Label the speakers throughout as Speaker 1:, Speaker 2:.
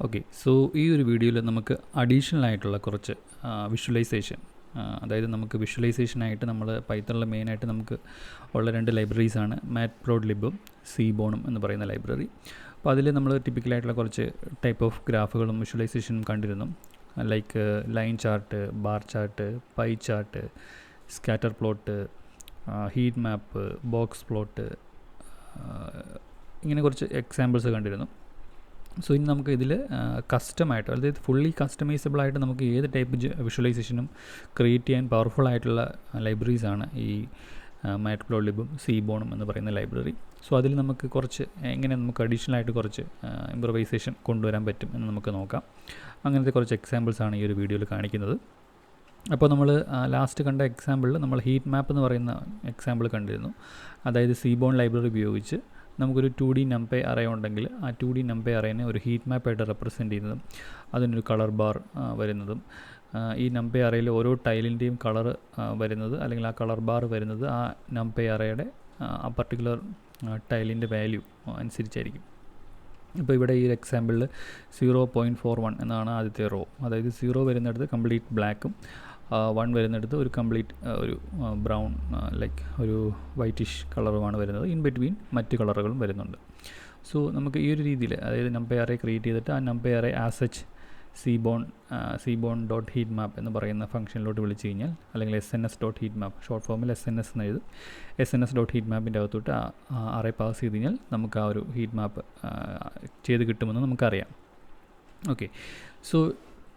Speaker 1: Okay, so ഈ ഒരു വീഡിയോയിൽ നമുക്ക് അഡീഷണൽ ആയിട്ടുള്ള കുറച്ച് വിഷ്വലൈസേഷൻ, അതായത് നമുക്ക് വിഷ്വലൈസേഷനായിട്ട് നമ്മൾ പൈത്തണിൽ മെയിനായിട്ട് നമുക്ക് ഉള്ള രണ്ട് ലൈബ്രറീസാണ് മാറ്റ്പ്ലോട്ലിബും സീബോണും എന്ന് പറയുന്ന ലൈബ്രറി. അപ്പോൾ അതിൽ നമ്മൾ ടിപ്പിക്കലായിട്ടുള്ള കുറച്ച് ടൈപ്പ് ഓഫ് ഗ്രാഫുകളും വിഷ്വലൈസേഷനും കണ്ടിരുന്നു. Like line chart, bar chart, pie chart, scatter plot, heat map, box plot, ഇങ്ങനെ കുറച്ച് എക്സാമ്പിൾസ് കണ്ടിരുന്നു. സോ ഇനി നമുക്ക് ഇതിൽ കസ്റ്റമായിട്ട്, അതായത് ഫുള്ളി കസ്റ്റമൈസബിളായിട്ട് നമുക്ക് ഏത് ടൈപ്പ് വിഷ്വലൈസേഷനും ക്രിയേറ്റ് ചെയ്യാൻ പവർഫുൾ ആയിട്ടുള്ള ലൈബ്രറീസാണ് ഈ മാറ്റ്പ്ലോട്ലിബും സീബോണും എന്ന് പറയുന്ന ലൈബ്രറി. സോ അതിൽ നമുക്ക് കുറച്ച് എങ്ങനെ നമുക്ക് അഡീഷണലായിട്ട് കുറച്ച് ഇംപ്രവൈസേഷൻ കൊണ്ടുവരാൻ പറ്റും എന്ന് നമുക്ക് നോക്കാം. അങ്ങനത്തെ കുറച്ച് എക്സാമ്പിൾസാണ് ഈ ഒരു വീഡിയോയിൽ കാണിക്കുന്നത്. അപ്പോൾ നമ്മൾ ലാസ്റ്റ് കണ്ട എക്സാമ്പിളിൽ നമ്മൾ ഹീറ്റ് മാപ്പ് എന്ന് പറയുന്ന എക്സാമ്പിൾ കണ്ടിരുന്നു. അതായത് സീബോൺ ലൈബ്രറി ഉപയോഗിച്ച് നമുക്കൊരു 2D നംപൈ അറേ ഉണ്ടെങ്കിൽ ആ 2D നംപൈ അറേനെ ഒരു ഹീറ്റ് മാപ്പായിട്ട് റെപ്രസെൻറ്റ് ചെയ്യുന്നതും അതിനൊരു കളർ ബാർ വരുന്നതും, ഈ നംപൈ അറേയിൽ ഓരോ ടൈലിൻ്റെയും കളർ വരുന്നത് അല്ലെങ്കിൽ ആ കളർ ബാർ വരുന്നത് ആ നംപൈ അറേയുടെ ആ പർട്ടിക്കുലർ ടൈലിൻ്റെ വാല്യൂ അനുസരിച്ചായിരിക്കും. ഇപ്പോൾ ഇവിടെ ഈ എക്സാമ്പിളിൽ 0.41 എന്നാണ് ആദ്യത്തെ റോ. അതായത് 0 വരുന്നിടത്ത് കംപ്ലീറ്റ് ബ്ലാക്കും 1 വരുന്നിടത്ത് ഒരു കംപ്ലീറ്റ് ഒരു ബ്രൗൺ ലൈക്ക് ഒരു വൈറ്റിഷ് കളറുമാണ് വരുന്നത്. ഇൻ ബിറ്റ്വീൻ മറ്റ് കളറുകളും വരുന്നുണ്ട്. സോ നമുക്ക് ഈ ഒരു രീതിയിൽ, അതായത് നംപൈ അറേ ക്രിയേറ്റ് ചെയ്തിട്ട് ആ NumPy array as such seaborn dot heat map എന്ന് പറയുന്ന ഫംഗ്ഷനിലോട്ട് വിളിച്ച് കഴിഞ്ഞാൽ, അല്ലെങ്കിൽ SNS dot heat map, short ഫോമിൽ SNS എന്ന് എഴുതും. SNS ഡോട്ട് ഹീറ്റ് മാപ്പിൻ്റെ അകത്തോട്ട് അറേ പാസ് ചെയ്ത് കഴിഞ്ഞാൽ നമുക്ക് ആ ഒരു ഹീറ്റ് മാപ്പ് ചെയ്ത് കിട്ടുമെന്ന് നമുക്കറിയാം. ഓക്കെ, സോ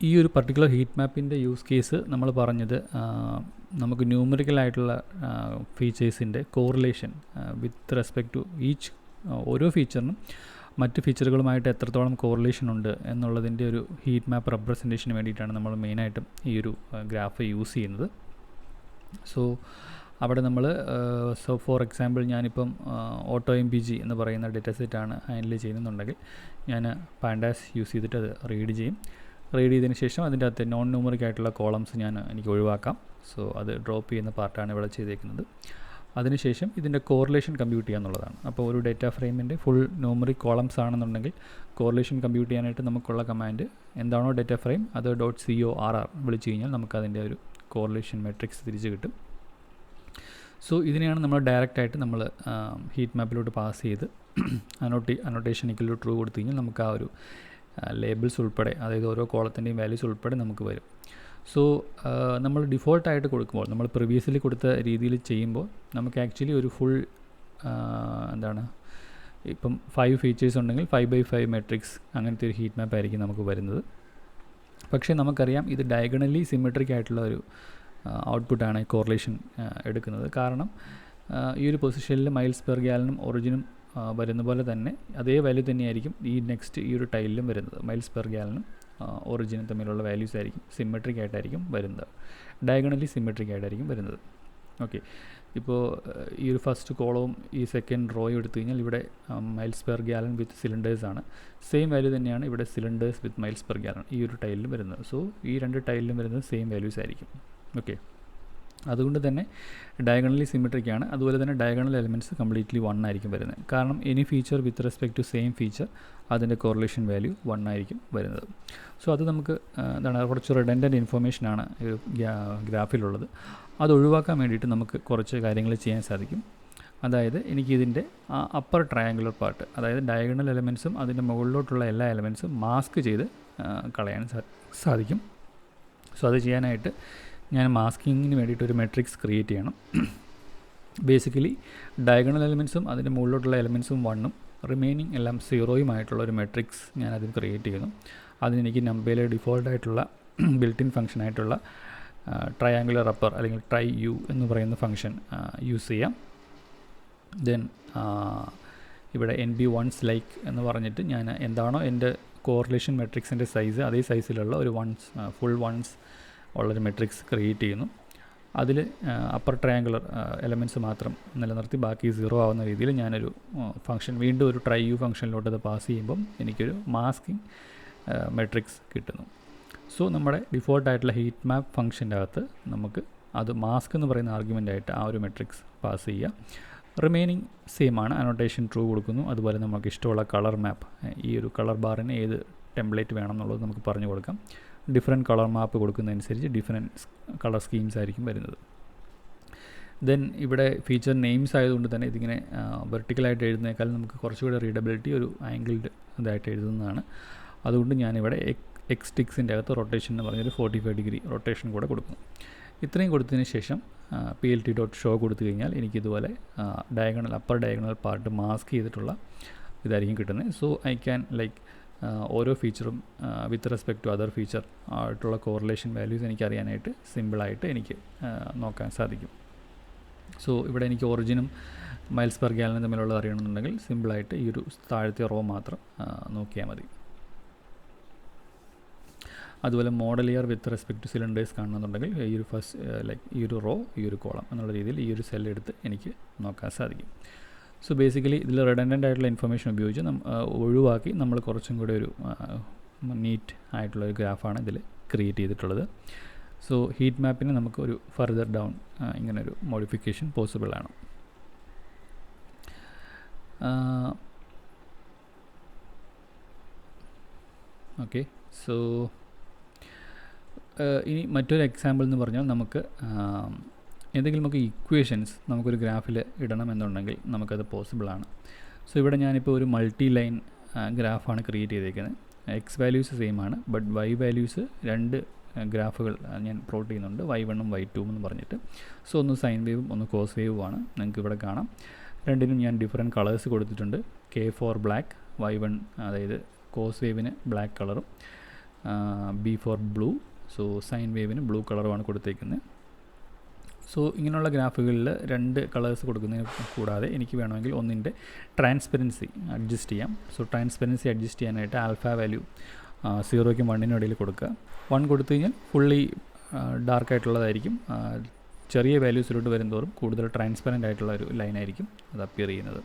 Speaker 1: ഈ ഒരു പർട്ടിക്കുലർ ഹീറ്റ് മാപ്പിൻ്റെ യൂസ് കേസ് നമ്മൾ പറഞ്ഞത് നമുക്ക് ന്യൂമറിക്കലായിട്ടുള്ള ഫീച്ചേഴ്സിൻ്റെ correlation with respect to each, ഓരോ ഫീച്ചറിനും മറ്റ് ഫീച്ചറുകളുമായിട്ട് എത്രത്തോളം കോറിലേഷൻ ഉണ്ട് എന്നുള്ളതിൻ്റെ ഒരു ഹീറ്റ് മാപ്പ് റെപ്രസെൻറ്റേഷന് വേണ്ടിയിട്ടാണ് നമ്മൾ മെയിനായിട്ടും ഈ ഒരു ഗ്രാഫ് യൂസ് ചെയ്യുന്നത്. സോ അവിടെ നമ്മൾ ഫോർ എക്സാമ്പിൾ ഞാനിപ്പം AutoMPG എന്ന് പറയുന്ന ഡേറ്റ സെറ്റാണ് ഹാൻഡിൽ ചെയ്യുന്നുണ്ടെങ്കിൽ ഞാൻ പാൻഡാസ് യൂസ് ചെയ്തിട്ട് അത് റീഡ് ചെയ്യും. റീഡ് ചെയ്തതിന് ശേഷം അതിൻ്റെ അകത്ത് നോൺ ന്യൂമറിക് ആയിട്ടുള്ള കോളംസ് എനിക്ക് ഒഴിവാക്കാം. സോ അത് ഡ്രോപ്പ് ചെയ്യുന്ന പാർട്ടാണ് ഇവിടെ ചെയ്തേക്കുന്നത്. അതിനുശേഷം ഇതിൻ്റെ കോറിലേഷൻ കമ്പ്യൂട്ട് ചെയ്യുക എന്നുള്ളതാണ്. അപ്പോൾ ഒരു ഡേറ്റ ഫ്രെയിമിൻ്റെ ഫുൾ ന്യൂമറിക് കോളംസ് ആണെന്നുണ്ടെങ്കിൽ കോറിലേഷൻ കമ്പ്യൂട്ട് ചെയ്യാനായിട്ട് നമുക്കുള്ള കമാൻഡ് എന്താണോ ഡേറ്റ ഫ്രെയിം അത് .corr വിളിച്ച് കഴിഞ്ഞാൽ നമുക്കതിൻ്റെ ഒരു കോറിലേഷൻ മെട്രിക്സ് തിരിച്ച് കിട്ടും. സോ ഇതിനെയാണ് നമ്മൾ ഡയറക്റ്റായിട്ട് നമ്മൾ ഹീറ്റ് മാപ്പിലോട്ട് പാസ് ചെയ്ത് അനോട്ടേഷൻ ഈക്വൽ ടു ട്രൂ കൊടുത്തു കഴിഞ്ഞാൽ നമുക്ക് ആ ഒരു ലേബിൾസ് ഉൾപ്പെടെ, അതായത് ഓരോ കോളത്തിൻ്റെയും വാല്യൂസ് ഉൾപ്പെടെ നമുക്ക് വരും. സോ നമ്മൾ ഡിഫോൾട്ടായിട്ട് കൊടുക്കുമ്പോൾ, നമ്മൾ പ്രീവിയസ്ലി കൊടുത്ത രീതിയിൽ ചെയ്യുമ്പോൾ നമുക്ക് ആക്ച്വലി ഒരു ഫുൾ ഇപ്പം 5 ഫീച്ചേഴ്സ് ഉണ്ടെങ്കിൽ 5x5 മെട്രിക്സ് അങ്ങനത്തെ ഒരു ഹീറ്റ് മാപ്പ് ആയിരിക്കും നമുക്ക് വരുന്നത്. പക്ഷേ നമുക്കറിയാം ഇത് ഡയഗണലി സിമെട്രിക് ആയിട്ടുള്ള ഒരു ഔട്ട്പുട്ടാണ് കോറിലേഷൻ എടുക്കുന്നത്. കാരണം ഈ ഒരു പൊസിഷനിൽ മൈൽസ് പെർ ഗാലനും ഒറിജിനും വരുന്ന പോലെ തന്നെ അതേ വാല്യൂ തന്നെയായിരിക്കും ഈ ഒരു ടൈലിലും വരുന്നത്. മൈൽസ് പെർ ഗാലനും ഒറിജിനും തമ്മിലുള്ള വാല്യൂസ് ആയിരിക്കും സിമെട്രിക് ആയിട്ടായിരിക്കും വരുന്നത്, ഡയഗണലി സിമെട്രിക് ആയിട്ടായിരിക്കും വരുന്നത്. ഓക്കെ, ഇപ്പോൾ ഈ ഒരു ഫസ്റ്റ് കോളവും ഈ സെക്കൻഡ് റോയും എടുത്തു കഴിഞ്ഞാൽ ഇവിടെ മൈൽസ് പെർ ഗാലൻ വിത്ത് സിലിണ്ടേഴ്സ് ആണ്. സെയിം വാല്യൂ തന്നെയാണ് ഇവിടെ സിലിണ്ടേഴ്സ് വിത്ത് മൈൽസ് പെർ ഗാലൻ ഈ ഒരു ടൈലിലും വരുന്നത്. സോ ഈ രണ്ട് ടൈലിലും വരുന്നത് സെയിം വാല്യൂസ് ആയിരിക്കും. ഓക്കെ, അതുകൊണ്ട് തന്നെ ഡയഗണലി സിമെട്രിക്കാണ്. അതുപോലെ തന്നെ ഡയഗണൽ എലിമെൻറ്റ്സ് കംപ്ലീറ്റ്ലി 1 ആയിരിക്കും വരുന്നത്. കാരണം any feature with respect to same feature അതിൻ്റെ കോറിലേഷൻ വാല്യൂ 1 ആയിരിക്കും വരുന്നത്. സോ അത് നമുക്ക് കുറച്ച് റിഡൻഡൻറ്റ് ഇൻഫർമേഷനാണ് ഈ ഗ്രാഫിലുള്ളത്. അത് ഒഴിവാക്കാൻ വേണ്ടിയിട്ട് നമുക്ക് കുറച്ച് കാര്യങ്ങൾ ചെയ്യാൻ സാധിക്കും. അതായത് എനിക്കിതിൻ്റെ അപ്പർ ട്രയാങ്കുലർ പാർട്ട്, അതായത് ഡയഗണൽ എലിമെൻറ്റ്സും അതിൻ്റെ മുകളിലോട്ടുള്ള എല്ലാ എലിമെൻറ്റ്സും മാസ്ക് ചെയ്ത് കളയാൻ സാധിക്കും. സോ അത് ചെയ്യാനായിട്ട് ഞാൻ മാസ്കിങ്ങിന് വേണ്ടിയിട്ട് ഒരു മെട്രിക്സ് ക്രിയേറ്റ് ചെയ്യണം. ബേസിക്കലി ഡയഗണൽ എലിമെൻറ്റ്സും അതിൻ്റെ മുകളിലോട്ടുള്ള എലിമെൻറ്റ്സും 1ഉം റിമൈനിങ് എല്ലാം 0യുമായിട്ടുള്ള ഒരു മെട്രിക്സ് ഞാൻ അതിൽ ക്രിയേറ്റ് ചെയ്യുന്നു. അതിനെനിക്ക് നംപൈയിലെ ഡിഫോൾട്ടായിട്ടുള്ള ബിൽറ്റ് ഇൻ ഫംഗ്ഷനായിട്ടുള്ള ട്രയാങ്കുലർ അപ്പർ അല്ലെങ്കിൽ ട്രൈ യു എന്ന് പറയുന്ന ഫംഗ്ഷൻ യൂസ് ചെയ്യാം. ദെൻ ഇവിടെ NB1s ലൈക്ക് എന്ന് പറഞ്ഞിട്ട് ഞാൻ എന്താണോ എൻ്റെ കോറിലേഷൻ മെട്രിക്സിൻ്റെ സൈസ് അതേ സൈസിലുള്ള ഒരു ഫുൾ വൺസ് ഉള്ളൊരു മെട്രിക്സ് ക്രിയേറ്റ് ചെയ്യുന്നു. അതിൽ അപ്പർ ട്രയാങ്കുലർ എലമെൻറ്റ്സ് മാത്രം നിലനിർത്തി ബാക്കി 0 ആവുന്ന രീതിയിൽ ഞാനൊരു ഫംഗ്ഷൻ വീണ്ടും ഒരു ട്രൈ യു ഫംഗ്ഷനിലോട്ട് അത് പാസ് ചെയ്യുമ്പം എനിക്കൊരു മാസ്കിങ് മെട്രിക്സ് കിട്ടുന്നു. സോ നമ്മുടെ ഡിഫോൾട്ടായിട്ടുള്ള ഹീറ്റ് മാപ്പ് ഫംഗ്ഷൻ്റെ അകത്ത് നമുക്ക് അത് മാസ്ക് എന്ന് പറയുന്ന ആർഗ്യുമെൻ്റായിട്ട് ആ ഒരു മെട്രിക്സ് പാസ് ചെയ്യുക. റിമൈനിങ് സെയിം ആണ്, അനോട്ടേഷൻ ട്രൂ കൊടുക്കുന്നു. അതുപോലെ നമുക്ക് ഇഷ്ടമുള്ള കളർ മാപ്പ്, ഈ ഒരു കളർ ബാറിന് ഏത് ടെംപ്ലേറ്റ് വേണം എന്നുള്ളത് നമുക്ക് പറഞ്ഞു കൊടുക്കാം. ഡിഫറെൻറ്റ് കളർ മാപ്പ് കൊടുക്കുന്നതനുസരിച്ച് ഡിഫറെൻറ്റ് കളർ സ്കീംസ് ആയിരിക്കും വരുന്നത്. ദെൻ ഇവിടെ ഫീച്ചർ നെയിംസ് ആയതുകൊണ്ട് തന്നെ ഇതിങ്ങനെ വെർട്ടിക്കലായിട്ട് എഴുതുന്നേക്കാൾ നമുക്ക് കുറച്ചുകൂടെ റീഡബിലിറ്റി ഒരു ആംഗിൾഡ് ഇതായിട്ട് എഴുതുന്നതാണ്. അതുകൊണ്ട് ഞാനിവിടെ എക്സ് ടിക്സിൻ്റെ അകത്ത് റൊട്ടേഷൻ എന്ന് പറഞ്ഞൊരു 45 ഡിഗ്രി റൊട്ടേഷൻ കൂടെ കൊടുക്കുന്നു. ഇത്രയും കൊടുത്തതിന് ശേഷം plt.show കൊടുത്തു കഴിഞ്ഞാൽ എനിക്കിതുപോലെ diagonal upper diagonal part mask ചെയ്തിട്ടുള്ള ഇതായിരിക്കും കിട്ടുന്നത്. സോ ഐ ക്യാൻ ലൈക്ക് ഓരോ ഫീച്ചറും with respect to other feature ആയിട്ടുള്ള കോറിലേഷൻ വാല്യൂസ് എനിക്ക് അറിയാനായിട്ട് സിമ്പിളായിട്ട് എനിക്ക് നോക്കാൻ സാധിക്കും. സോ ഇവിടെ എനിക്ക് ഒറിജിനും മൈൽസ് പെർ ഗാലനും തമ്മിലുള്ളത് അറിയണമെന്നുണ്ടെങ്കിൽ സിമ്പിളായിട്ട് ഈ ഒരു താഴത്തെ റോ മാത്രം നോക്കിയാൽ മതി. അതുപോലെ model year with respect to cylinders കാണണമെന്നുണ്ടെങ്കിൽ ഈ ഒരു ഈ ഒരു റോ ഈ ഒരു കോളം എന്നുള്ള രീതിയിൽ ഈ ഒരു സെൽ എടുത്ത് എനിക്ക് നോക്കാൻ സാധിക്കും. സോ ബേസിക്കലി ഇതിൽ റിഡൻഡൻ്റ് ആയിട്ടുള്ള ഇൻഫർമേഷൻ ഉപയോഗിച്ച് ഒഴിവാക്കി നമ്മൾ കുറച്ചും കൂടെ ഒരു നീറ്റ് ആയിട്ടുള്ളൊരു ഗ്രാഫാണ് ഇതിൽ ക്രിയേറ്റ് ചെയ്തിട്ടുള്ളത്. സോ ഹീറ്റ് മാപ്പിന് നമുക്ക് ഒരു ഫർദർ ഡൗൺ ഇങ്ങനൊരു മോഡിഫിക്കേഷൻ പോസിബിൾ ആണ്. ഓക്കെ, സോ ഇനി മറ്റൊരു എക്സാമ്പിൾ എന്ന് പറഞ്ഞാൽ നമുക്ക് എന്തെങ്കിലും നമുക്ക് ഇക്വേഷൻസ് നമുക്കൊരു ഗ്രാഫിൽ ഇടണം എന്നുണ്ടെങ്കിൽ നമുക്കത് പോസിബിളാണ്. സോ ഇവിടെ ഞാനിപ്പോൾ ഒരു മൾട്ടി ലൈൻ ഗ്രാഫാണ് ക്രിയേറ്റ് ചെയ്തേക്കുന്നത്. എക്സ് വാല്യൂസ് സെയിം ആണ്, ബട്ട് വൈ വാല്യൂസ് രണ്ട് ഗ്രാഫുകൾ ഞാൻ പ്ലോട്ട് ചെയ്യുന്നുണ്ട്, y1 y2 എന്ന് പറഞ്ഞിട്ട്. സോ ഒന്ന് സൈൻ വേവും ഒന്ന് കോസ് വേവുമാണ്. നിങ്ങൾക്ക് ഇവിടെ കാണാം രണ്ടിനും ഞാൻ ഡിഫറെൻറ്റ് കളേഴ്സ് കൊടുത്തിട്ടുണ്ട്. K ഫോർ ബ്ലാക്ക്, y1 അതായത് കോസ് വേവിന് ബ്ലാക്ക് കളറും B for blue, so sine വേവിന് ബ്ലൂ കളറുമാണ് കൊടുത്തേക്കുന്നത്. സോ ഇങ്ങനെയുള്ള ഗ്രാഫുകളിൽ രണ്ട് കളേഴ്സ് കൊടുക്കുന്നതിന് കൂടാതെ എനിക്ക് വേണമെങ്കിൽ ഒന്നിൻ്റെ ട്രാൻസ്പെറൻസി അഡ്ജസ്റ്റ് ചെയ്യാം. സോ ട്രാൻസ്പെറൻസി അഡ്ജസ്റ്റ് ചെയ്യാനായിട്ട് ആൽഫ വാല്യൂ 0ക്കും 1നും ഇടയിൽ കൊടുക്കുക. 1 കൊടുത്തു കഴിഞ്ഞാൽ ഫുള്ളി ഡാർക്കായിട്ടുള്ളതായിരിക്കും. ചെറിയ വാല്യൂസിലോട്ട് വരുന്തോറും കൂടുതൽ ട്രാൻസ്പെറൻ്റ് ആയിട്ടുള്ള ഒരു ലൈനായിരിക്കും അത് അപ്പിയർ ചെയ്യുന്നത്.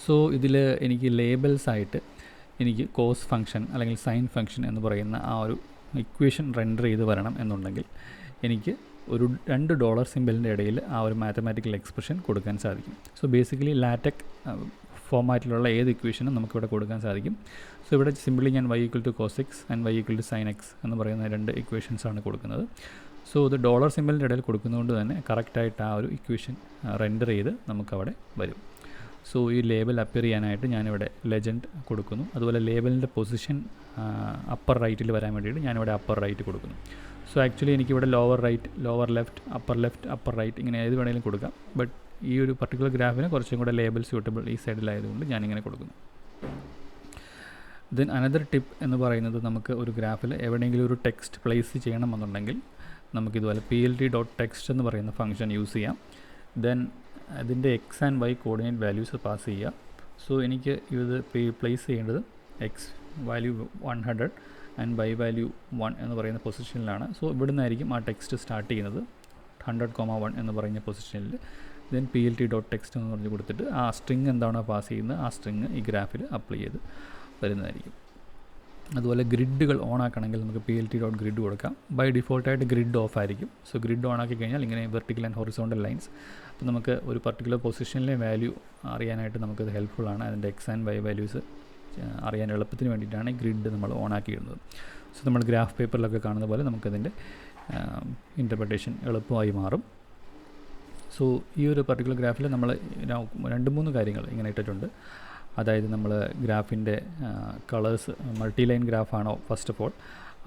Speaker 1: സോ ഇതിൽ എനിക്ക് ലേബൽസ് ആയിട്ട് എനിക്ക് കോസ് ഫംഗ്ഷൻ അല്ലെങ്കിൽ സൈൻ ഫംഗ്ഷൻ എന്ന് പറയുന്ന ആ ഒരു ഇക്വേഷൻ റെൻഡർ ചെയ്ത് വരണം എന്നുണ്ടെങ്കിൽ എനിക്ക് ഒരു $2 സിമ്പലിൻ്റെ ഇടയിൽ ആ ഒരു മാത്തമാറ്റിക്കൽ എക്സ്പ്രഷൻ കൊടുക്കാൻ സാധിക്കും. സോ ബേസിക്കലി ലാറ്റക് ഫോമാറ്റിലുള്ള ഏത് ഇക്വേഷനും നമുക്കിവിടെ കൊടുക്കാൻ സാധിക്കും. സോ ഇവിടെ സിമ്പിളി ഞാൻ y = cos x and y = sin x എന്ന് പറയുന്ന രണ്ട് ഇക്വേഷൻസാണ് കൊടുക്കുന്നത്. സോ ഇത് $. സിമ്പലിൻ്റെ ഇടയിൽ കൊടുക്കുന്നതുകൊണ്ട് തന്നെ കറക്റ്റായിട്ട് ആ ഒരു ഇക്വേഷൻ റെൻഡർ ചെയ്ത് നമുക്കവിടെ വരും. സോ ഈ ലേബൽ അപ്പിയർ ചെയ്യാനായിട്ട് ഞാനിവിടെ ലെജൻഡ് കൊടുക്കുന്നു. അതുപോലെ ലേബലിൻ്റെ പൊസിഷൻ അപ്പർ റൈറ്റിൽ വരാൻ വേണ്ടിയിട്ട് ഞാനിവിടെ അപ്പർ റൈറ്റ് കൊടുക്കുന്നു. സോ ആക്ച്വലി എനിക്കിവിടെ lower right, lower left, upper right ഇങ്ങനെ ഏത് വേണമെങ്കിലും കൊടുക്കാം. ബട്ട് ഈ ഒരു പർട്ടിക്കുലർ ഗ്രാഫിന് കുറച്ചും കൂടെ ലേബൽ സ്യൂട്ടബിൾ ഈ സൈഡിലായതുകൊണ്ട് ഞാനിങ്ങനെ കൊടുക്കുന്നു. ദെൻ അനദർ ടിപ്പ് എന്ന് പറയുന്നത് നമുക്ക് ഒരു ഗ്രാഫിൽ എവിടെയെങ്കിലും ഒരു ടെക്സ്റ്റ് പ്ലേസ് ചെയ്യണമെന്നുണ്ടെങ്കിൽ നമുക്കിതുപോലെ plt.text എന്ന് പറയുന്ന ഫംഗ്ഷൻ യൂസ് ചെയ്യാം. ദെൻ അതിൻ്റെ x and y coordinate values pass ചെയ്യുക. സോ എനിക്ക് ഇത് പ്ലേസ് ചെയ്യേണ്ടത് x value 100 and y value 1 എന്ന് പറയുന്ന പൊസിഷനിലാണ്. സോ ഇവിടെ നിന്നായിരിക്കും ആ ടെക്സ്റ്റ് സ്റ്റാർട്ട് ചെയ്യുന്നത് 100,1 എന്ന് പറയുന്ന പൊസിഷനിൽ. ദെൻ plt.text എന്ന് പറഞ്ഞ് കൊടുത്തിട്ട് ആ സ്ട്രിങ് എന്താണോ പാസ് ചെയ്യുന്നത് ആ സ്ട്രിങ് ഈ ഗ്രാഫിൽ അപ്ലൈ ചെയ്ത് വരുന്നതായിരിക്കും. അതുപോലെ ഗ്രിഡുകൾ ഓൺ ആക്കണമെങ്കിൽ നമുക്ക് plt.grid കൊടുക്കാം. ബൈ ഡിഫോൾട്ടായിട്ട് ഗ്രിഡ് ഓഫ് ആയിരിക്കും. സോ ഗ്രിഡ് ഓൺ ആക്കി കഴിഞ്ഞാൽ ഇങ്ങനെ വെർട്ടിക്കൽ ആൻഡ് ഹൊറിസോണ്ടൽ ലൈൻസ്, അപ്പോൾ നമുക്ക് ഒരു പർട്ടിക്കുലർ പൊസിഷനിലെ വാല്യൂ അറിയാനായിട്ട് നമുക്കത് ഹെൽപ്ഫുള്ളാണ്. അതിൻ്റെ എക്സ് ആൻഡ് വൈ വാല്യൂസ് അറിയാൻ എളുപ്പത്തിന് വേണ്ടിയിട്ടാണ് ഈ ഗ്രിഡ് നമ്മൾ ഓൺ ആക്കിയിടുന്നത്. സോ നമ്മൾ ഗ്രാഫ് പേപ്പറിലൊക്കെ കാണുന്ന പോലെ നമുക്കതിൻ്റെ ഇൻ്റർപ്രിട്ടേഷൻ എളുപ്പമായി മാറും. സോ ഈ ഒരു പർട്ടിക്കുലർ ഗ്രാഫിൽ നമ്മൾ 2-3 കാര്യങ്ങൾ ഇങ്ങനെ ഇട്ടിട്ടുണ്ട്. അതായത് നമ്മൾ ഗ്രാഫിൻ്റെ കളേഴ്സ് മൾട്ടി ലൈൻ ഗ്രാഫാണോ ഫസ്റ്റ് ഓഫ് ഓൾ,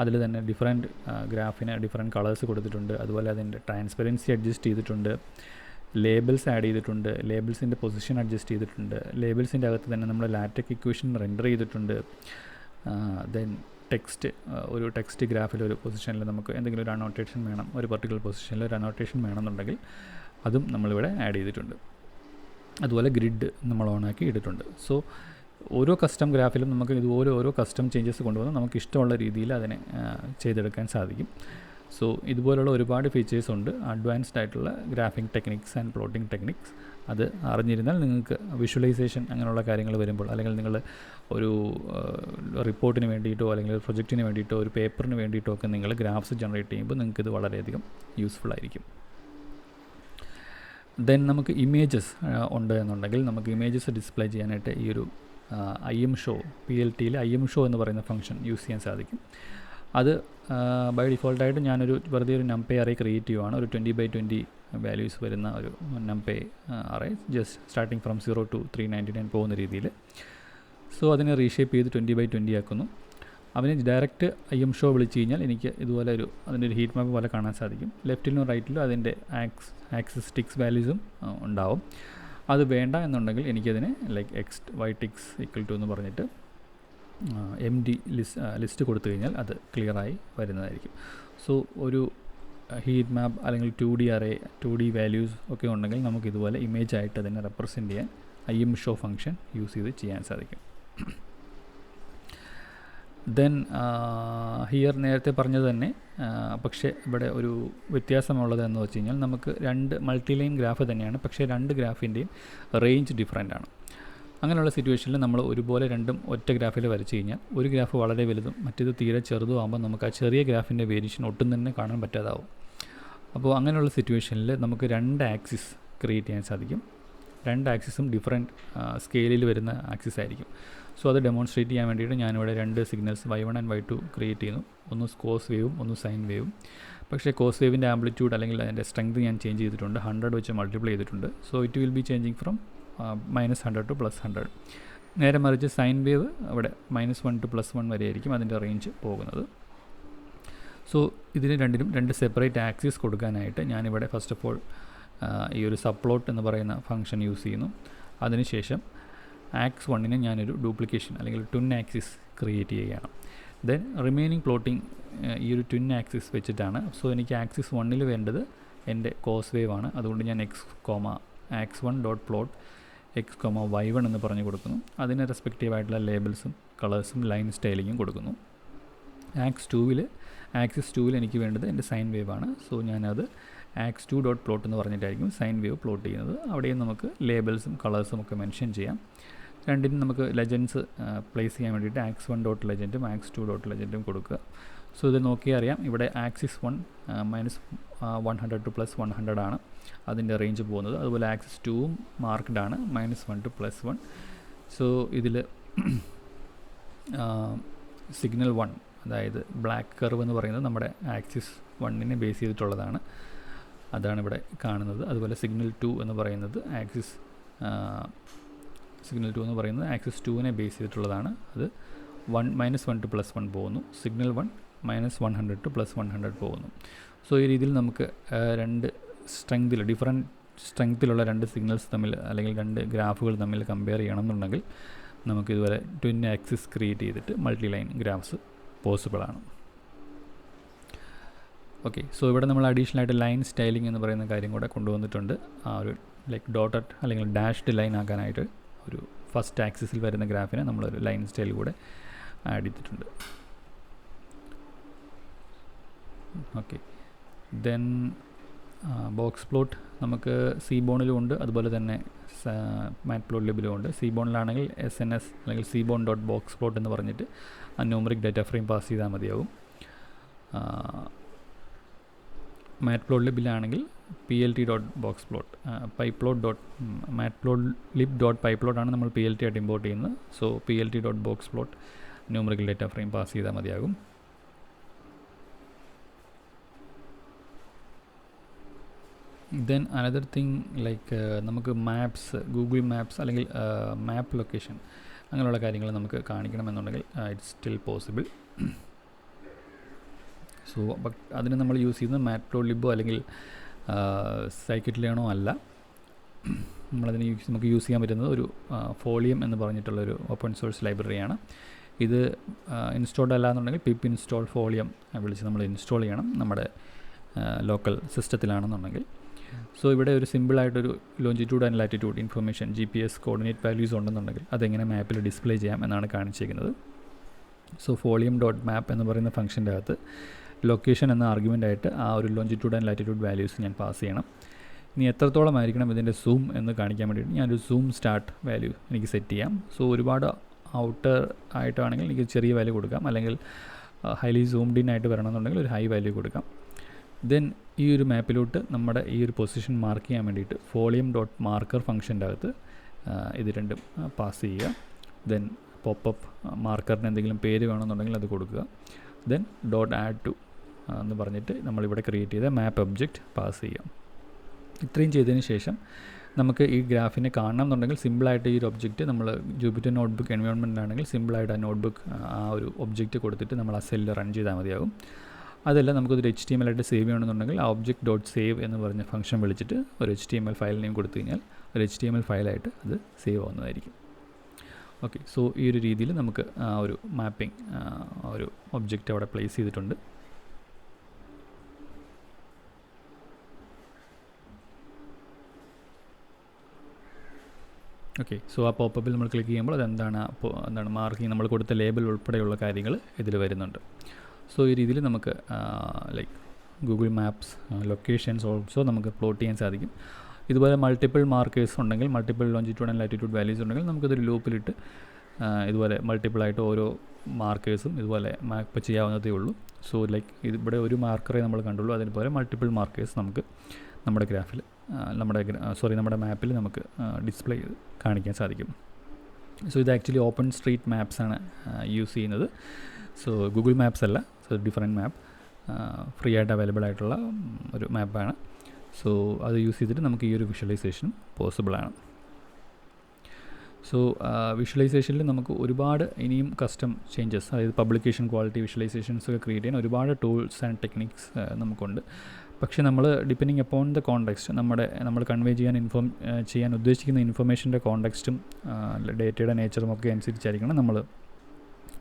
Speaker 1: അതിൽ തന്നെ ഡിഫറെൻറ്റ് ഗ്രാഫിന് ഡിഫറെൻറ്റ് കളേഴ്സ് കൊടുത്തിട്ടുണ്ട്. അതുപോലെ അതിൻ്റെ ട്രാൻസ്പെറൻസി അഡ്ജസ്റ്റ് ചെയ്തിട്ടുണ്ട്, ലേബിൾസ് ആഡ് ചെയ്തിട്ടുണ്ട്, ലേബിൾസിൻ്റെ പൊസിഷൻ അഡ്ജസ്റ്റ് ചെയ്തിട്ടുണ്ട്, ലേബിൾസിൻ്റെ അകത്ത് തന്നെ നമ്മൾ ലാറ്റക് ഇക്വേഷൻ റെൻഡർ ചെയ്തിട്ടുണ്ട്. ദെൻ ടെക്സ്റ്റ്, ഒരു ടെക്സ്റ്റ് ഗ്രാഫിൽ ഒരു പൊസിഷനിൽ നമുക്ക് എന്തെങ്കിലും ഒരു അനോട്ടേഷൻ വേണം, ഒരു പർട്ടിക്കുലർ പൊസിഷനിൽ ഒരു അനോട്ടേഷൻ വേണമെന്നുണ്ടെങ്കിൽ അതും നമ്മളിവിടെ ആഡ് ചെയ്തിട്ടുണ്ട്. അതുപോലെ ഗ്രിഡ് നമ്മൾ ഓണാക്കി ഇട്ടിട്ടുണ്ട്. സോ ഓരോ കസ്റ്റം ഗ്രാഫിലും നമുക്ക് ഇതുപോലെ ഓരോ കസ്റ്റം ചേഞ്ചസ് കൊണ്ടുവന്ന് നമുക്ക് ഇഷ്ടമുള്ള രീതിയിൽ അതിനെ ചെയ്തെടുക്കാൻ സാധിക്കും. സോ ഇതുപോലുള്ള ഒരുപാട് ഫീച്ചേഴ്സ് ഉണ്ട്, അഡ്വാൻസ്ഡ് ആയിട്ടുള്ള graphing techniques and plotting techniques. അത് അറിഞ്ഞിരുന്നാൽ നിങ്ങൾക്ക് വിഷ്വലൈസേഷൻ അങ്ങനെയുള്ള കാര്യങ്ങൾ വരുമ്പോൾ, അല്ലെങ്കിൽ നിങ്ങൾ ഒരു റിപ്പോർട്ടിന് വേണ്ടിയിട്ടോ അല്ലെങ്കിൽ ഒരു പ്രൊജക്റ്റിന് വേണ്ടിയിട്ടോ ഒരു പേപ്പറിന് വേണ്ടിയിട്ടോ ഒക്കെ നിങ്ങൾ ഗ്രാഫ്സ് ജനറേറ്റ് ചെയ്യുമ്പോൾ നിങ്ങൾക്കിത് വളരെയധികം യൂസ്ഫുൾ ആയിരിക്കും. ദെൻ നമുക്ക് ഇമേജസ് ഉണ്ട് എന്നുണ്ടെങ്കിൽ നമുക്ക് ഇമേജസ് ഡിസ്പ്ലേ ചെയ്യാനായിട്ട് ഈ ഒരു IMShow PLTയിൽ IMShow എന്ന് പറയുന്ന ഫംഗ്ഷൻ യൂസ് ചെയ്യാൻ സാധിക്കും. അത് ബൈ ഡിഫോൾട്ടായിട്ട് ഞാനൊരു വെറുതെ ഒരു numpy array ക്രിയേറ്റ് ചെയ്യുവാണ്. ഒരു 20x20 വാല്യൂസ് വരുന്ന ഒരു numpy array, just starting from 0 to 399 പോകുന്ന രീതിയിൽ. സോ അതിനെ റീഷേപ്പ് ചെയ്ത് 20x20 ആക്കുന്നു. അവന് ഡയറക്റ്റ് IMShow വിളിച്ച് കഴിഞ്ഞാൽ എനിക്ക് ഇതുപോലെ അതിൻ്റെ ഒരു ഹീറ്റ് മാപ്പ് പോലെ കാണാൻ സാധിക്കും. ലെഫ്റ്റിലും റൈറ്റിലും അതിൻ്റെ ആക്സിസ് ടിക്സ് വാല്യൂസും ഉണ്ടാവും. അത് വേണ്ട എന്നുണ്ടെങ്കിൽ എനിക്കതിനെ ലൈക്ക് y_ticks = എന്ന് പറഞ്ഞിട്ട് empty ലിസ്റ്റ് കൊടുത്തു കഴിഞ്ഞാൽ അത് ക്ലിയറായി വരുന്നതായിരിക്കും. സോ ഒരു ഹീറ്റ് മാപ്പ് അല്ലെങ്കിൽ 2D array 2D വാല്യൂസ് ഒക്കെ ഉണ്ടെങ്കിൽ നമുക്ക് ഇതുപോലെ ഇമേജ് ആയിട്ട് അതിനെ റെപ്രസെൻറ്റ് ചെയ്യാൻ IMShow ഫംഗ്ഷൻ യൂസ് ചെയ്ത് ചെയ്യാൻ സാധിക്കും. ദെൻ ഹിയർ നേരത്തെ പറഞ്ഞത് തന്നെ, പക്ഷേ ഇവിടെ ഒരു വ്യത്യാസമുള്ളത് എന്ന് വെച്ച് കഴിഞ്ഞാൽ നമുക്ക് 2 മൾട്ടി ലൈൻ ഗ്രാഫ് തന്നെയാണ്, പക്ഷേ 2 ഗ്രാഫിൻ്റെയും റേഞ്ച് ഡിഫറൻ്റ് ആണ്. അങ്ങനെയുള്ള സിറ്റുവേഷനിൽ നമ്മൾ ഒരുപോലെ രണ്ടും ഒറ്റ ഗ്രാഫിൽ വരച്ച് കഴിഞ്ഞാൽ ഒരു ഗ്രാഫ് വളരെ വലുതും മറ്റേത് തീരെ ചെറുതും ആകുമ്പോൾ നമുക്ക് ആ ചെറിയ ഗ്രാഫിൻ്റെ വേരിയേഷൻ ഒട്ടും തന്നെ കാണാൻ പറ്റാതാവും. അപ്പോൾ അങ്ങനെയുള്ള സിറ്റുവേഷനിൽ നമുക്ക് 2 ആക്സിസ് ക്രിയേറ്റ് ചെയ്യാൻ സാധിക്കും. 2 ആക്സിസും ഡിഫറെൻറ്റ് സ്കെയിലിൽ വരുന്ന ആക്സിസ് ആയിരിക്കും. സോ അത് ഡെമോൺസ്ട്രേറ്റ് ചെയ്യാൻ വേണ്ടിയിട്ട് ഞാനിവിടെ 2 signals y1 and y2 create ചെയ്യുന്നു. ഒന്ന് കോസ് വേവും ഒന്ന് സൈൻ വേവും. പക്ഷേ കോസ് വേവിൻ്റെ ആംപ്ലിറ്റ്യൂഡ് അല്ലെങ്കിൽ അതിൻ്റെ സ്ട്രെങ്ത് ഞാൻ ചേഞ്ച് ചെയ്തിട്ടുണ്ട്, 100 വെച്ച് മൾട്ടിപ്ലൈ ചെയ്തിട്ടുണ്ട്. So it will be changing from -100 to +100. നേരെ മറിച്ച് സൈൻ വേവ് അവിടെ -1 to +1 വരെ ആയിരിക്കും അതിൻ്റെ റേഞ്ച് പോകുന്നത്. സോ ഇതിന് രണ്ടിനും 2 സെപ്പറേറ്റ് ആക്സിസ് കൊടുക്കാനായിട്ട് ഞാനിവിടെ ഫസ്റ്റ് ഓഫ് ഓൾ ഈ ഒരു സബ്പ്ലോട്ട് എന്ന് പറയുന്ന ഫംഗ്ഷൻ യൂസ് ചെയ്യുന്നു. അതിനുശേഷം AX1 ഞാനൊരു ഡ്യൂപ്ലിക്കേഷൻ അല്ലെങ്കിൽ ട്വിൻ ആക്സിസ് ക്രിയേറ്റ് ചെയ്യുകയാണ്. ദെൻ റിമൈനിങ് പ്ലോട്ടിങ് ഈ ഒരു ട്വിൻ ആക്സിസ് വെച്ചിട്ടാണ്. സോ എനിക്ക് ആക്സിസ് 1 വേണ്ടത് എൻ്റെ കോസ് വേവ് ആണ്. അതുകൊണ്ട് ഞാൻ x,x1.plot x,y1 എന്ന് പറഞ്ഞു കൊടുക്കുന്നു. അതിന് റെസ്പെക്റ്റീവ് ആയിട്ടുള്ള ലേബിൾസും കളേഴ്സും ലൈൻ സ്റ്റൈലിങ്ങും കൊടുക്കുന്നു. ആക്സിസ് 2 എനിക്ക് വേണ്ടത് എൻ്റെ സൈൻ വേവ് ആണ്. സോ ഞാനത് x2.plot എന്ന് പറഞ്ഞിട്ടായിരിക്കും സൈൻ വേവ് പ്ലോട്ട് ചെയ്യുന്നത്. അവിടെയും നമുക്ക് ലേബിൾസും കളേഴ്സും ഒക്കെ മെൻഷൻ ചെയ്യാം. രണ്ടിനും നമുക്ക് ലെജൻഡ്സ് പ്ലേസ് ചെയ്യാൻ വേണ്ടിയിട്ട് x1.legendഉം x2.legendഉം കൊടുക്കുക. സോ ഇത് നോക്കിയാൽ അറിയാം, ഇവിടെ ആക്സിസ് 1 -100 to +100 ആണ് അതിൻ്റെ റേഞ്ച് പോകുന്നത്. അതുപോലെ ആക്സിസ് 2ഉം മാർക്ക്ഡ് ആണ് -1 to +1. സോ ഇതിൽ സിഗ്നൽ 1, അതായത് ബ്ലാക്ക് കർവ് എന്ന് പറയുന്നത് നമ്മുടെ ആക്സിസ് 1 ബേസ് ചെയ്തിട്ടുള്ളതാണ്. അതാണ് ഇവിടെ കാണുന്നത്. അതുപോലെ സിഗ്നൽ 2 എന്ന് പറയുന്നത് ആക്സിസ് 2 ബേസ് ചെയ്തിട്ടുള്ളതാണ്. അത് -1 to +1 പോകുന്നു. സിഗ്നൽ 1 -100 to +100 പോകുന്നു. സോ ഈ രീതിയിൽ നമുക്ക് 2 ഡിഫറെൻറ്റ് സ്ട്രെങ്ത്തിലുള്ള 2 സിഗ്നൽസ് തമ്മിൽ അല്ലെങ്കിൽ 2 ഗ്രാഫുകൾ തമ്മിൽ കമ്പയർ ചെയ്യണമെന്നുണ്ടെങ്കിൽ നമുക്കിതുപോലെ ട്വിൻ ആക്സിസ് ക്രിയേറ്റ് ചെയ്തിട്ട് മൾട്ടി ലൈൻ ഗ്രാഫ്സ് പോസിബിളാണ്. ഓക്കെ, സോ ഇവിടെ നമ്മൾ അഡീഷണൽ ആയിട്ട് ലൈൻ സ്റ്റൈലിംഗ് എന്ന് പറയുന്ന കാര്യം കൂടെ കൊണ്ടുവന്നിട്ടുണ്ട്. ആ ഒരു ലൈക്ക് ഡോട്ടഡ് അല്ലെങ്കിൽ ഡാഷ്ഡ് ലൈൻ ആക്കാനായിട്ട് ഒരു ഫസ്റ്റ് ആക്സിസിൽ വരുന്ന ഗ്രാഫിനെ നമ്മളൊരു ലൈൻ സ്റ്റൈൽ കൂടെ ആഡ് ചെയ്തിട്ടുണ്ട്. ഓക്കെ, ദെൻ ബോക്സ് പ്ലോട്ട് നമുക്ക് സീബോണിലും ഉണ്ട്, അതുപോലെ തന്നെ മാറ്റ്പ്ലോട്ലിബിലും ഉണ്ട്. സീബോണിലാണെങ്കിൽ SNS അല്ലെങ്കിൽ cbon.boxplot എന്ന് പറഞ്ഞിട്ട് ആ ന്യൂമറിക് ഡാറ്റ ഫ്രെയിം പാസ് ചെയ്താൽ മതിയാവും. മാറ്റ്പ്ലോട്ലിബിലാണെങ്കിൽ plt.boxplot matplotlib.pyplot ആണ് നമ്മൾ PLT ആയിട്ട് ഇമ്പോർട്ട് ചെയ്യുന്നത്. So plt.boxplot numerical data frame pass ചെയ്താൽ മതിയാകും. ദെൻ അനദർ തിങ് ലൈക്ക് നമുക്ക് മാപ്സ്, ഗൂഗിൾ മാപ്സ് അല്ലെങ്കിൽ മാപ്പ് ലൊക്കേഷൻ അങ്ങനെയുള്ള കാര്യങ്ങൾ നമുക്ക് കാണിക്കണമെന്നുണ്ടെങ്കിൽ it's still possible. So but അതിന് നമ്മൾ യൂസ് ചെയ്യുന്നത് മാറ്റ്പ്ലോട്ലിബോ അല്ലെങ്കിൽ scikit-learnോ അല്ല. നമ്മളതിന് നമുക്ക് യൂസ് ചെയ്യാൻ പറ്റുന്നത് ഒരു ഫോളിയം എന്ന് പറഞ്ഞിട്ടുള്ളൊരു ഓപ്പൺ സോഴ്സ് ലൈബ്രറിയാണ്. ഇത് ഇൻസ്റ്റാൾഡ് അല്ല എന്നുണ്ടെങ്കിൽ pip install folium വിളിച്ച് നമ്മൾ ഇൻസ്റ്റാൾ ചെയ്യണം നമ്മുടെ ലോക്കൽ സിസ്റ്റത്തിലാണെന്നുണ്ടെങ്കിൽ. സോ ഇവിടെ ഒരു സിമ്പിളായിട്ടൊരു longitude and latitude information GPS coordinate values ഉണ്ടെന്നുണ്ടെങ്കിൽ അതെങ്ങനെ മാപ്പിൽ ഡിസ്പ്ലേ ചെയ്യാം എന്നാണ് കാണിച്ചിരിക്കുന്നത്. സോ folium.map എന്ന് പറയുന്ന ഫംഗ്ഷൻ്റെ അകത്ത് ലൊക്കേഷൻ എന്ന ആർഗ്യുമെൻ്റ് ആയിട്ട് ആ ഒരു ലോഞ്ചിറ്റ്യൂഡ് ആൻഡ് ലാറ്റിറ്റ്യൂഡ് വാല്യൂസ് ഞാൻ പാസ് ചെയ്യണം. ഇനി എത്രത്തോളം ആയിരിക്കണം ഇതിൻ്റെ സൂം എന്ന് കാണിക്കാൻ വേണ്ടിയിട്ട് ഞാനൊരു സൂം സ്റ്റാർട്ട് വാല്യൂ എനിക്ക് സെറ്റ് ചെയ്യാം. സോ ഒരുപാട് ഔട്ടർ ആയിട്ടാണെങ്കിൽ എനിക്ക് ചെറിയ വാല്യൂ കൊടുക്കാം, അല്ലെങ്കിൽ ഹൈലി സൂംഡ് ഇൻ ആയിട്ട് വരണമെന്നുണ്ടെങ്കിൽ ഒരു ഹൈ വാല്യൂ കൊടുക്കാം. ദെൻ ഈ ഒരു മാപ്പിലോട്ട് നമ്മുടെ ഈ ഒരു പൊസിഷൻ മാർക്ക് ചെയ്യാൻ വേണ്ടിയിട്ട് folium.marker ഫംഗ്ഷൻ്റെ അകത്ത് ഇത് രണ്ടും പാസ് ചെയ്യുക. ദെൻ പോപ്പപ്പ് മാർക്കറിന് എന്തെങ്കിലും പേര് വേണമെന്നുണ്ടെങ്കിൽ അത് കൊടുക്കുക. ദെൻ ഡോട്ട് ആഡ് ടു എന്ന് പറഞ്ഞിട്ട് നമ്മളിവിടെ ക്രിയേറ്റ് ചെയ്ത മാപ്പ് ഒബ്ജക്റ്റ് പാസ് ചെയ്യാം. ഇത്രയും ചെയ്തതിന് ശേഷം നമുക്ക് ഈ ഗ്രാഫിനെ കാണണം എന്നുണ്ടെങ്കിൽ സിമ്പിളായിട്ട് ഈ ഒരു ഒബ്ജക്റ്റ് നമ്മൾ ജൂപ്പിറ്റർ നോട്ട്ബുക്ക് എൻവയോൺമെൻറ്റിലാണെങ്കിൽ സിമ്പിളായിട്ട് ആ നോട്ട്ബുക്ക് ആ ഒരു ഒബ്ജക്റ്റ് കൊടുത്തിട്ട് നമ്മൾ ആ സെല്ലിൽ റൺ ചെയ്താൽ മതിയാകും. അതല്ല നമുക്കൊരു HTML ആയിട്ട് സേവ് ചെയ്യണമെന്നുണ്ടെങ്കിൽ ആ ഒബ്ജക്റ്റ് ഡോട്ട് സേവ് എന്ന് പറഞ്ഞ ഫംഗ്ഷൻ വിളിച്ചിട്ട് ഒരു HTML ഫയൽ നെയിം കൊടുത്തു കഴിഞ്ഞാൽ ഒരു HTML ഫയലായിട്ട് അത് സേവ് ആവുന്നതായിരിക്കും. ഓക്കെ, സോ ഈ ഒരു രീതിയിൽ നമുക്ക് ആ ഒരു മാപ്പിംഗ് ഒരു ഒബ്ജക്റ്റ് അവിടെ പ്ലേസ് ചെയ്തിട്ടുണ്ട്. ഓക്കെ, സോ ആ പോപ്പപ്പിൽ നമ്മൾ ക്ലിക്ക് ചെയ്യുമ്പോൾ അതെന്താണ് മാർക്കിങ് നമ്മൾ കൊടുത്ത ലേബൽ ഉൾപ്പെടെയുള്ള കാര്യങ്ങൾ ഇതിൽ വരുന്നുണ്ട്. സോ ഈ രീതിയിൽ നമുക്ക് like Google maps locations also നമുക്ക് പ്ലോട്ട് ചെയ്യാൻ സാധിക്കും. ഇതുപോലെ മൾട്ടിപ്പിൾ മാർക്കേഴ്സ് ഉണ്ടെങ്കിൽ, multiple longitude and latitude values ഉണ്ടെങ്കിൽ നമുക്കതൊരു ലൂപ്പിലിട്ട് ഇതുപോലെ മൾട്ടിപ്പിളായിട്ട് ഓരോ മാർക്കേഴ്സും ഇതുപോലെ മാപ്പ് ചെയ്യാവുന്നതേ ഉള്ളൂ. സോ ലൈക്ക് ഇവിടെ ഒരു മാർക്കറേ നമ്മൾ കണ്ടുള്ളൂ, അതിനുപോലെ മൾട്ടിപ്പിൾ മാർക്കേഴ്സ് നമുക്ക് നമ്മുടെ ഗ്രാഫിൽ നമ്മുടെ മാപ്പിൽ നമുക്ക് ഡിസ്പ്ലേ ചെയ്ത് കാണിക്കാൻ സാധിക്കും. സോ ഇത് ആക്ച്വലി ഓപ്പൺ സ്ട്രീറ്റ് മാപ്സാണ് യൂസ് ചെയ്യുന്നത്. സോ ഗൂഗിൾ മാപ്സ് അല്ല, സോ ഡിഫറെൻറ്റ് മാപ്പ് ഫ്രീ ആയിട്ട് അവൈലബിൾ ആയിട്ടുള്ള ഒരു മാപ്പാണ്. സോ അത് യൂസ് ചെയ്തിട്ട് നമുക്ക് ഈ ഒരു വിഷ്വലൈസേഷനും പോസിബിളാണ്. സോ വിഷ്വലൈസേഷനിൽ നമുക്ക് ഒരുപാട് ഇനിയും കസ്റ്റം ചേഞ്ചസ്, അതായത് പബ്ലിക്കേഷൻ ക്വാളിറ്റി വിഷ്വലൈസേഷൻസ് ഒക്കെ ക്രിയേറ്റ് ചെയ്യാൻ ഒരുപാട് ടൂൾസ് ആൻഡ് ടെക്നിക്സ് നമുക്കുണ്ട്. പക്ഷേ നമ്മൾ ഡിപ്പെൻഡിങ് അപ്പോൺ ദ കോണ്ടെക്സ്റ്റ്, നമ്മൾ കൺവേ ചെയ്യാൻ ഉദ്ദേശിക്കുന്ന ഇൻഫർമേഷൻ്റെ കോണ്ടെക്സ്റ്റും ഡേറ്റയുടെ നേച്ചറും ഒക്കെ അനുസരിച്ചായിരിക്കണം നമ്മൾ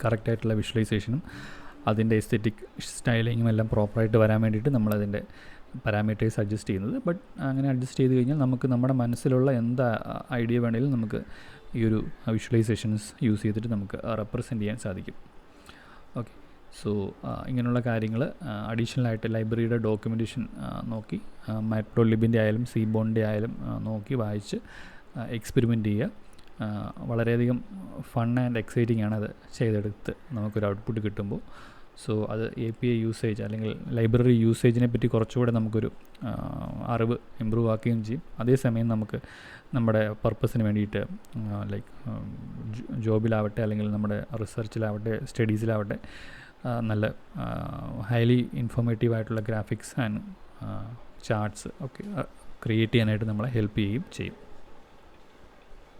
Speaker 1: കറക്റ്റായിട്ടുള്ള വിഷ്വലൈസേഷനും അതിൻ്റെ എസ്തെറ്റിക് സ്റ്റൈലിങ്ങും എല്ലാം പ്രോപ്പറായിട്ട് വരാൻ വേണ്ടിയിട്ട് നമ്മളതിൻ്റെ പാരാമീറ്റേഴ്സ് അഡ്ജസ്റ്റ് ചെയ്യുന്നത്. ബട്ട് അങ്ങനെ അഡ്ജസ്റ്റ് ചെയ്ത് കഴിഞ്ഞാൽ നമുക്ക് നമ്മുടെ മനസ്സിലുള്ള എന്താ ഐഡിയ വേണമെങ്കിലും നമുക്ക് ഈ ഒരു വിഷ്വലൈസേഷൻസ് യൂസ് ചെയ്തിട്ട് നമുക്ക് റെപ്രസെൻറ്റ് ചെയ്യാൻ സാധിക്കും. ഓക്കെ, സോ ഇങ്ങനെയുള്ള കാര്യങ്ങൾ അഡീഷണലായിട്ട് ലൈബ്രറിയുടെ ഡോക്യുമെൻറ്റേഷൻ നോക്കി, മാറ്റ്പ്ലോലിബിൻ്റെ ആയാലും സീബോണിൻ്റെ ആയാലും നോക്കി വായിച്ച് എക്സ്പെരിമെൻറ്റ് ചെയ്യുക. വളരെയധികം ഫൺ ആൻഡ് എക്സൈറ്റിംഗ് ആണ് അത് ചെയ്തെടുത്ത് നമുക്കൊരു ഔട്ട്പുട്ട് കിട്ടുമ്പോൾ. സോ അത് API യൂസേജ് അല്ലെങ്കിൽ ലൈബ്രറി യൂസേജിനെ പറ്റി കുറച്ചുകൂടെ നമുക്കൊരു അറിവ് ഇമ്പ്രൂവ് ആക്കുകയും ചെയ്യും. അതേസമയം നമുക്ക് നമ്മുടെ പർപ്പസിന് വേണ്ടിയിട്ട് ലൈക്ക് ജോബിലാവട്ടെ അല്ലെങ്കിൽ നമ്മുടെ റിസർച്ചിലാവട്ടെ സ്റ്റഡീസിലാവട്ടെ നല്ല ഹൈലി ഇൻഫോർമേറ്റീവ് ആയിട്ടുള്ള ഗ്രാഫിക്സ് ആൻഡ് ചാർട്ട്സ് ഒക്കെ ക്രിയേറ്റ് ചെയ്യാനായിട്ട് നമ്മളെ ഹെൽപ്പ് ചെയ്യും.